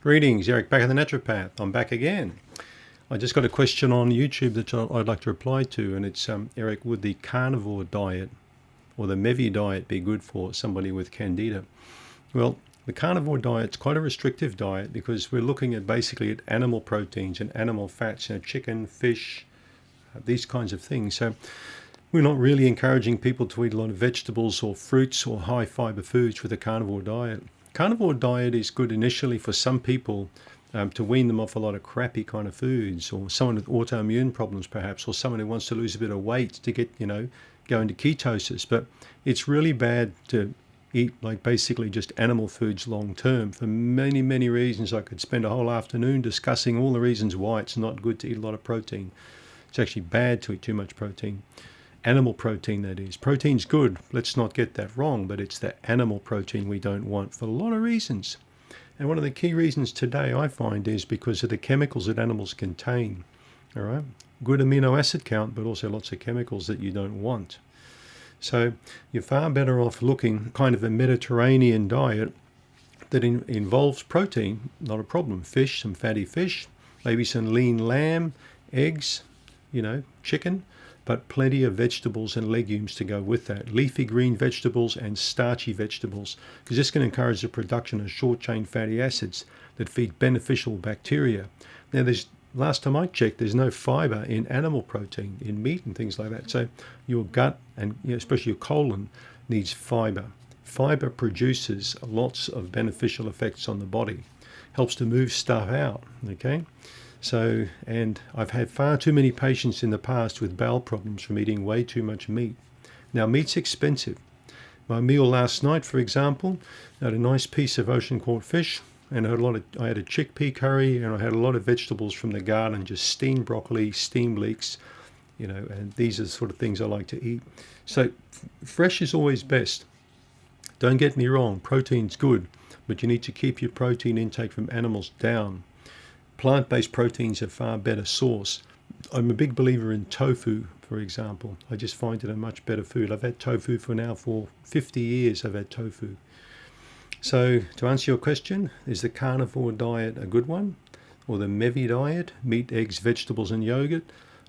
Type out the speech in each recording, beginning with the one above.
Greetings, Eric Bakker, the Naturopath. I'm back again. I just got a question on YouTube that I'd like to reply to, and it's, Eric, would the carnivore diet or the Mevi diet be good for somebody with Candida? Well, the carnivore diet's quite a restrictive diet because we're looking at basically at animal proteins and animal fats, chicken, fish, these kinds of things. So we're not really encouraging people to eat a lot of vegetables or fruits or high fiber foods with a carnivore diet. Carnivore diet is good initially for some people to wean them off a lot of crappy kind of foods, or someone with autoimmune problems perhaps, or someone who wants to lose a bit of weight to get, go into ketosis. But it's really bad to eat like basically just animal foods long term for many, many reasons. I could spend a whole afternoon discussing all the reasons why it's not good to eat a lot of protein. It's actually bad to eat too much protein. Animal protein, that is. Protein's good, let's not get that wrong, but it's the animal protein we don't want for a lot of reasons. And one of the key reasons today I find is because of the chemicals that animals contain. All right, good amino acid count, but also lots of chemicals that you don't want. So you're far better off looking kind of a Mediterranean diet that involves protein, not a problem. Fish, some fatty fish, maybe some lean lamb, eggs, chicken, but plenty of vegetables and legumes to go with that. Leafy green vegetables and starchy vegetables, because this can encourage the production of short-chain fatty acids that feed beneficial bacteria. Now, last time I checked, there's no fiber in animal protein, in meat and things like that. So your gut and especially your colon needs fiber. Fiber produces lots of beneficial effects on the body, helps to move stuff out, okay? So, and I've had far too many patients in the past with bowel problems from eating way too much meat. Now, meat's expensive. My meal last night, for example, I had a nice piece of ocean caught fish, and I had a chickpea curry, and I had a lot of vegetables from the garden, just steamed broccoli, steamed leeks, and these are the sort of things I like to eat. So, fresh is always best. Don't get me wrong, protein's good, but you need to keep your protein intake from animals down. Plant-based proteins are a far better source. I'm a big believer in tofu, for example. I just find it a much better food. I've had tofu for 50 years. I've had tofu. So to answer your question, is the carnivore diet a good one? Or the Mevi diet, meat, eggs, vegetables and yogurt?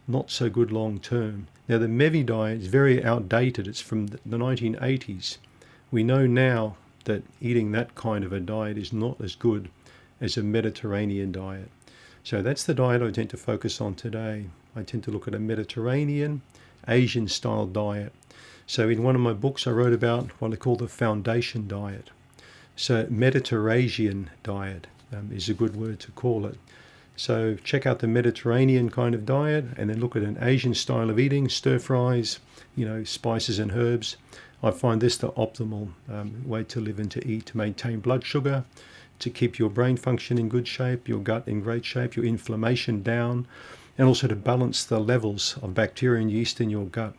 Not so good long term. Now the Mevi diet is very outdated. It's from the 1980s. We know now that eating that kind of a diet is not as good as a Mediterranean diet. So that's the diet I tend to focus on today. I tend to look at a Mediterranean, Asian-style diet. So in one of my books, I wrote about what I call the foundation diet. So Mediterranean diet is a good word to call it. So check out the Mediterranean kind of diet and then look at an Asian style of eating, stir fries, spices and herbs. I find this the optimal way to live and to eat, to maintain blood sugar, to keep your brain function in good shape, your gut in great shape, your inflammation down, and also to balance the levels of bacteria and yeast in your gut.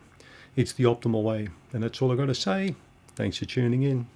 It's the optimal way. And that's all I've got to say. Thanks for tuning in.